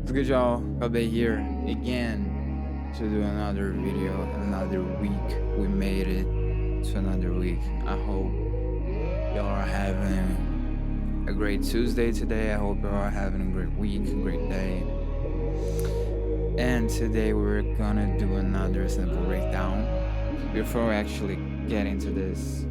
It's good, y'all. Kabeh here again to do another video, another week. We made it to another week. I hope y'all are having a great Tuesday today. I hope y'all are having a great week, a great day. And today we're gonna do another simple breakdown. Before we actually get into this,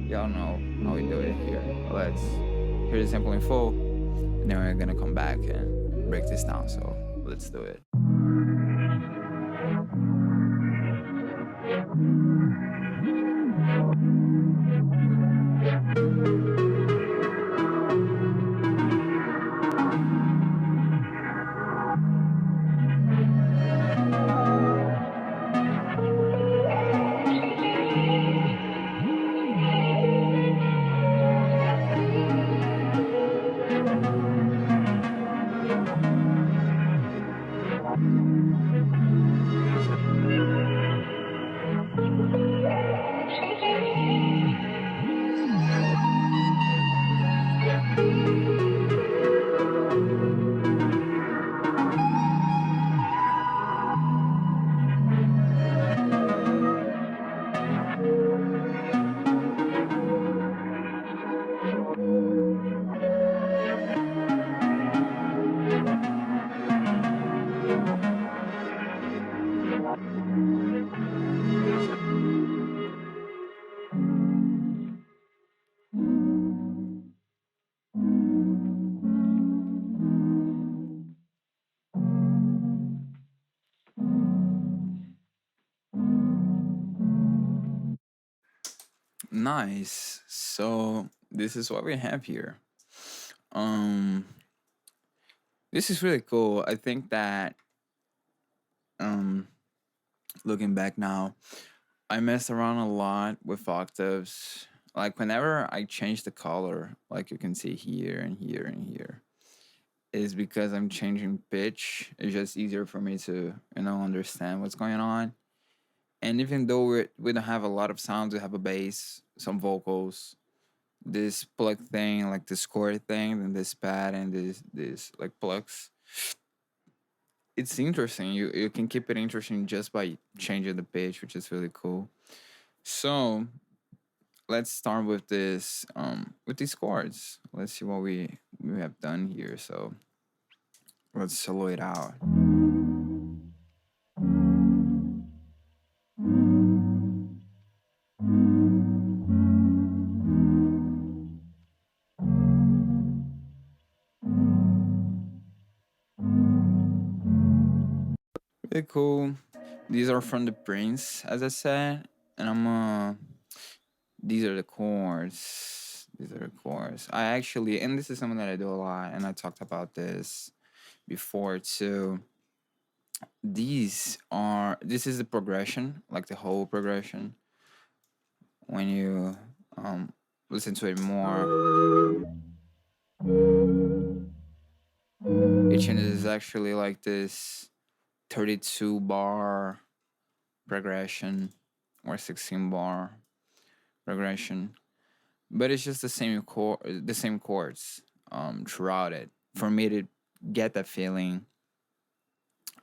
y'all know how we do it here. Let's hear the sample in full, and then we're gonna come back and break this down. So let's do it. Nice. So this is what we have here. Um, this is really cool. I think that um, looking back now, I messed around a lot with octaves. Like whenever I change the color, like you can see here and here and here, is because I'm changing pitch. It's just easier for me to understand what's going on. And even though we don't have a lot of sounds, we have a bass, some vocals, this plug thing, like this chord thing, and this pad and this like plugs. It's interesting. You can keep it interesting just by changing the pitch, which is really cool. So let's start with these chords. Let's see what we have done here. So let's solo it out. Really cool. These are from the Prince, as I said, and these are the chords. These are the chords. I actually, and this is something that I do a lot, and I talked about this before too. This is the progression, like the whole progression. When you listen to it more, each end is actually like this 32 bar progression or 16 bar progression, but it's just the same chords throughout it. For me to get that feeling,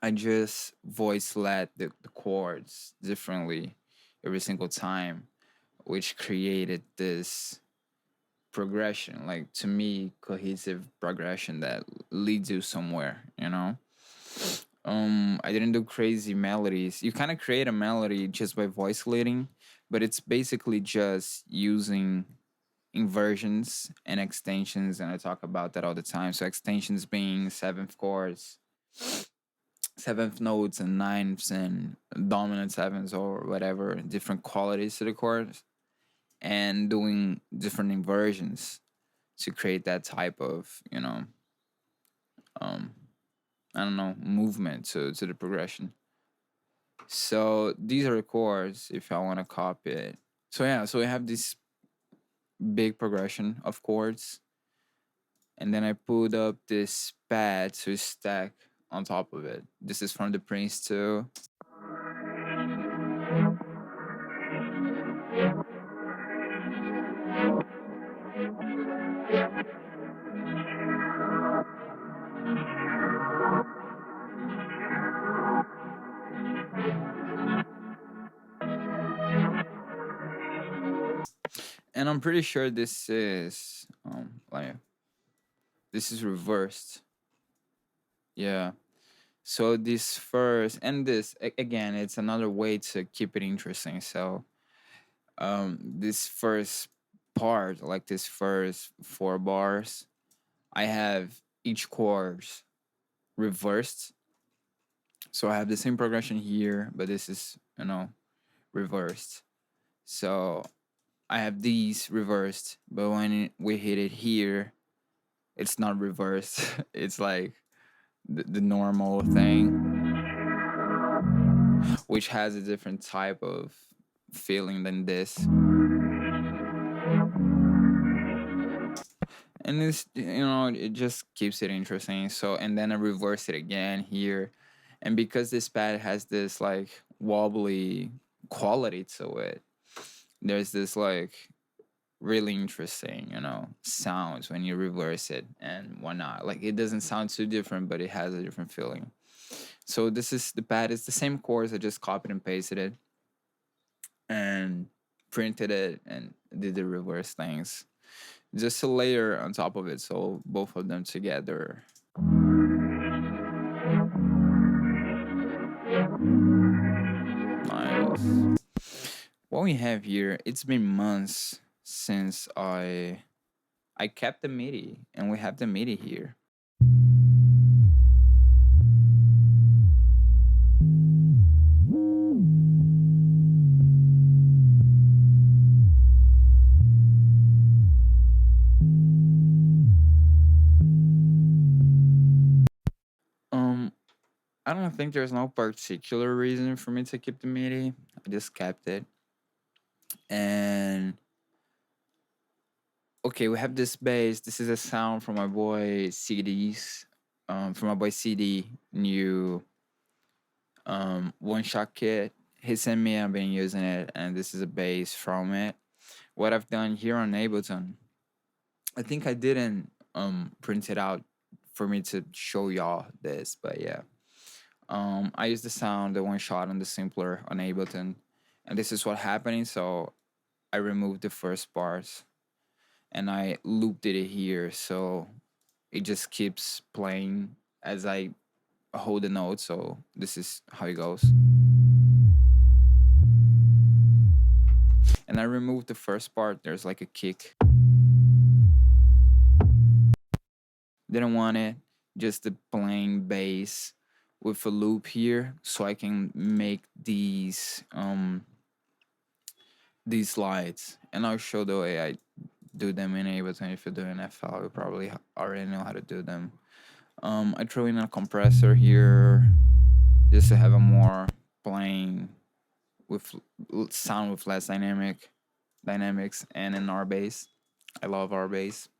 I just voice let the chords differently every single time, which created this progression, like to me, cohesive progression that leads you somewhere. I didn't do crazy melodies. You kind of create a melody just by voice leading, but it's basically just using inversions and extensions, and I talk about that all the time. So extensions being seventh chords, seventh notes and ninths and dominant sevens or whatever, different qualities to the chords, and doing different inversions to create that type of, um, I don't know, movement to the progression. So these are the chords if I want to copy it. So yeah, so we have this big progression of chords, and then I put up this pad to stack on top of it. This is from the Prince too. And I'm pretty sure this is like this is reversed. Yeah. So this first and this again, it's another way to keep it interesting. So this first part, like this first four bars, I have each chorus reversed. So I have the same progression here, but this is, reversed. So I have these reversed, but when we hit it here, it's not reversed. It's like the normal thing, which has a different type of feeling than this. And this, it just keeps it interesting. So, and then I reverse it again here. And because this pad has this like wobbly quality to it, there's this like really interesting, sounds when you reverse it and whatnot. Like it doesn't sound too different, but it has a different feeling. So this is the pad. It's the same chords. I just copied and pasted it and printed it and did the reverse things. Just a layer on top of it, so both of them together. Nice. What we have here, it's been months since I kept the MIDI, and we have the MIDI here. I don't think there's no particular reason for me to keep the MIDI. I just kept it. And okay, we have this bass. This is a sound from my boy CDs. From my boy CD new one shot kit. He sent me, I've been using it, and this is a bass from it. What I've done here on Ableton, I think I didn't print it out for me to show y'all this, but yeah. I used the sound, the one shot on the simpler on Ableton, and this is what happening. So I removed the first parts and I looped it here, so it just keeps playing as I hold the note. So this is how it goes. And I removed the first part. There's like a kick. Didn't want it. Just the plain bass with a loop here, so I can make these slides. And I'll show the way I do them in Ableton. If you're doing FL, you probably already know how to do them. I throw in a compressor here just to have a more plain with sound with less dynamics, and an R bass. I love R bass.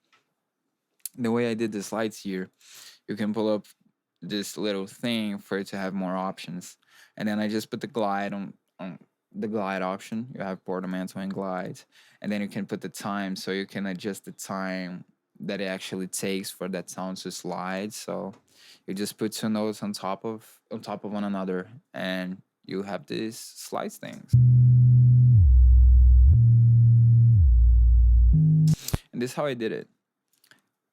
The way I did the slides here, you can pull up this little thing for it to have more options, and then I just put the glide on the glide option. You have portamento and glide, and then you can put the time, so you can adjust the time that it actually takes for that sound to slide. So you just put two notes on top of one another, and you have these slides things. And this is how I did it.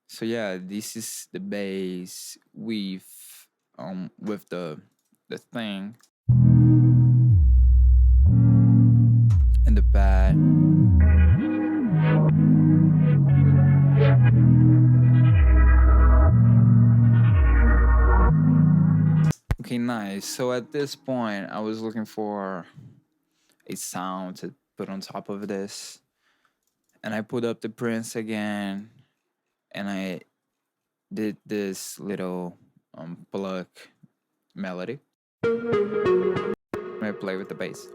So yeah, this is the bass with the thing and the pad. Okay, nice. So at this point, I was looking for a sound to put on top of this, and I put up the Prince again, and I did this little pluck melody. I play with the bass.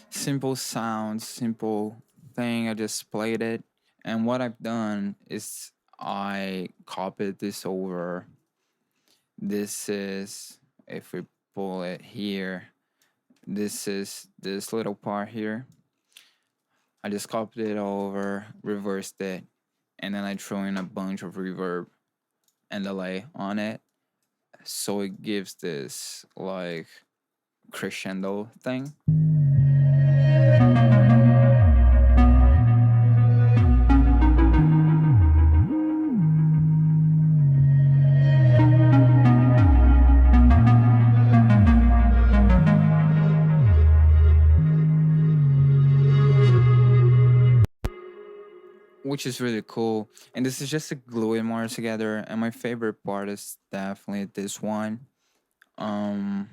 Simple sound, simple thing. I just played it. And what I've done is I copied this over. This is If we pull it here, this is this little part here. I just copied it over, reversed it, and then I threw in a bunch of reverb and delay on it. So it gives this like crescendo thing. Which is really cool. And this is just to glue it more together. And my favorite part is definitely this one. Um,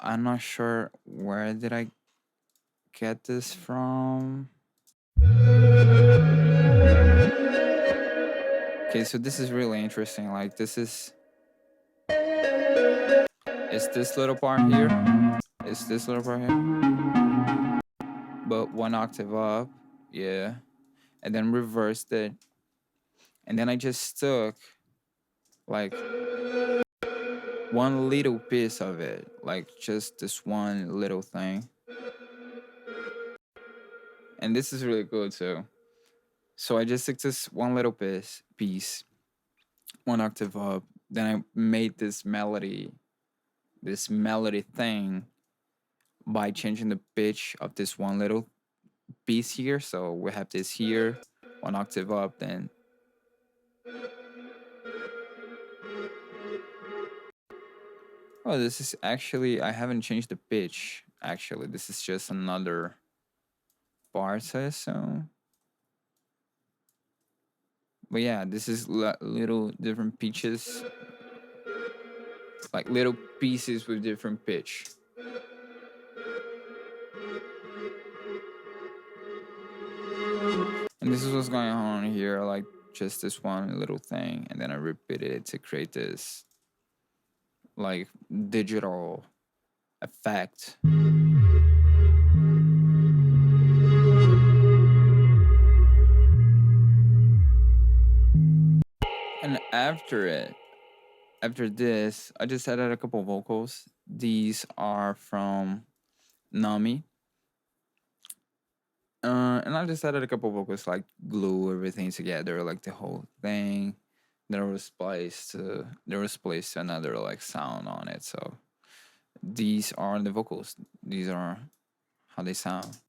I'm not sure where did I get this from. Okay, so this is really interesting. Like this is it's this little part here. It's this little part here. But one octave up, yeah. And then reversed it. And then I just took like one little piece of it, like just this one little thing. And this is really good too. So I just took this one little piece, one octave up. Then I made this melody thing by changing the pitch of this one little piece here. So we have this here, one octave up, then oh, this is actually I haven't changed the pitch. Actually, this is just another part, so. But yeah, this is little different pitches, like little pieces with different pitch. And this is what's going on here, like just this one little thing, and then I repeated it to create this like digital effect. And after this, I just added a couple vocals. These are from Nami. And I just added a couple vocals, like glue everything together, like the whole thing. There was placed another like sound on it. So these are the vocals. These are how they sound.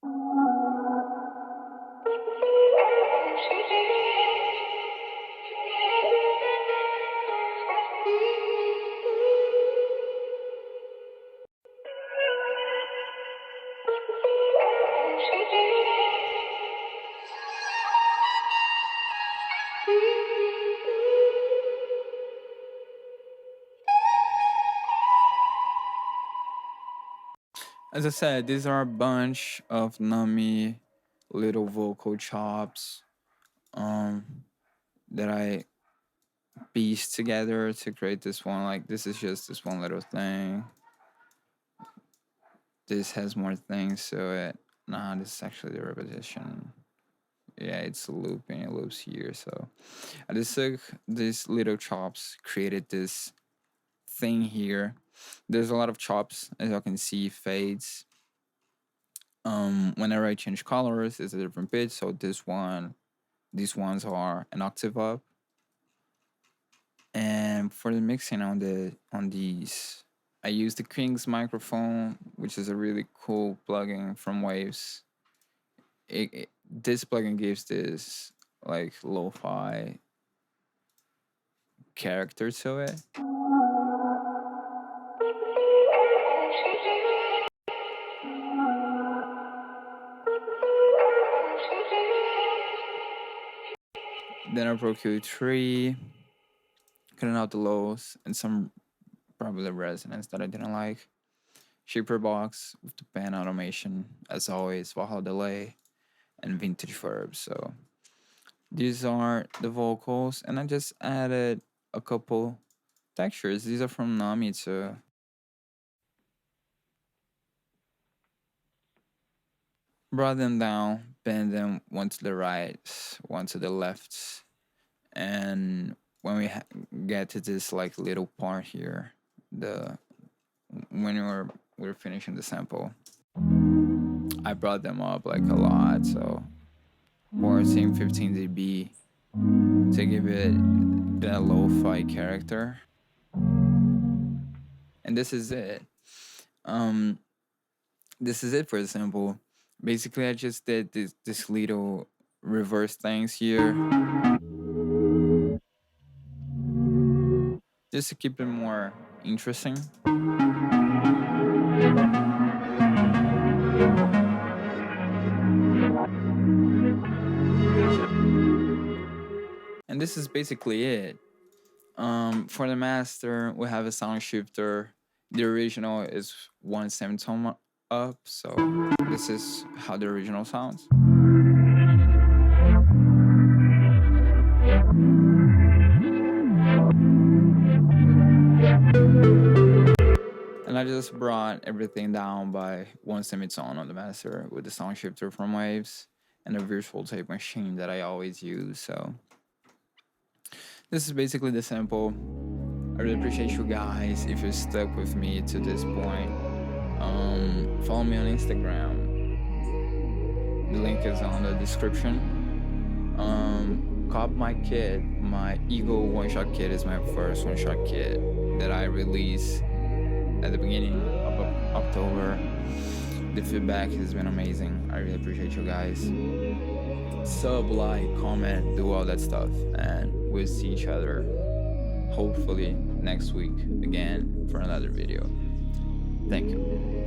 As I said, these are a bunch of Nami little vocal chops that I pieced together to create this one. Like this is just this one little thing. This has more things to it. Nah, this is actually the repetition. Yeah, it's looping. It loops here. So I just took these little chops, created this thing here. There's a lot of chops, as you can see, fades. Whenever I change colors, it's a different pitch. So these ones are an octave up. And for the mixing on these, I use the King's microphone, which is a really cool plugin from Waves. This plugin gives this like lo-fi character to it. Then I Pro Q3, cutting out the lows and some probably resonance that I didn't like. Shaper box with the pan automation, as always, Valhalla delay, and vintage verb. So these are the vocals, and I just added a couple textures. These are from Nami too. Brought them down, bend them one to the right, one to the left, and when we get to this like little part here, the when we were finishing the sample, I brought them up like a lot. So 14, 15 dB to give it the lo-fi character. And this is it. This is it for the sample. Basically, I just did this little reverse things here, just to keep it more interesting. And this is basically it. For the master, we have a sound shifter. The original is one semitone up, so this is how the original sounds. And I just brought everything down by one semitone on the master with the sound shifter from Waves and a virtual tape machine that I always use. So this is basically the sample. I really appreciate you guys if you stuck with me to this point. Follow me on Instagram. The link is on the description. Cop my kit. My Ego one-shot kit is my first one-shot kit that I released at the beginning of October. The feedback has been amazing. I really appreciate you guys. Sub, like, comment, do all that stuff, and we'll see each other hopefully next week again for another video. Thank you.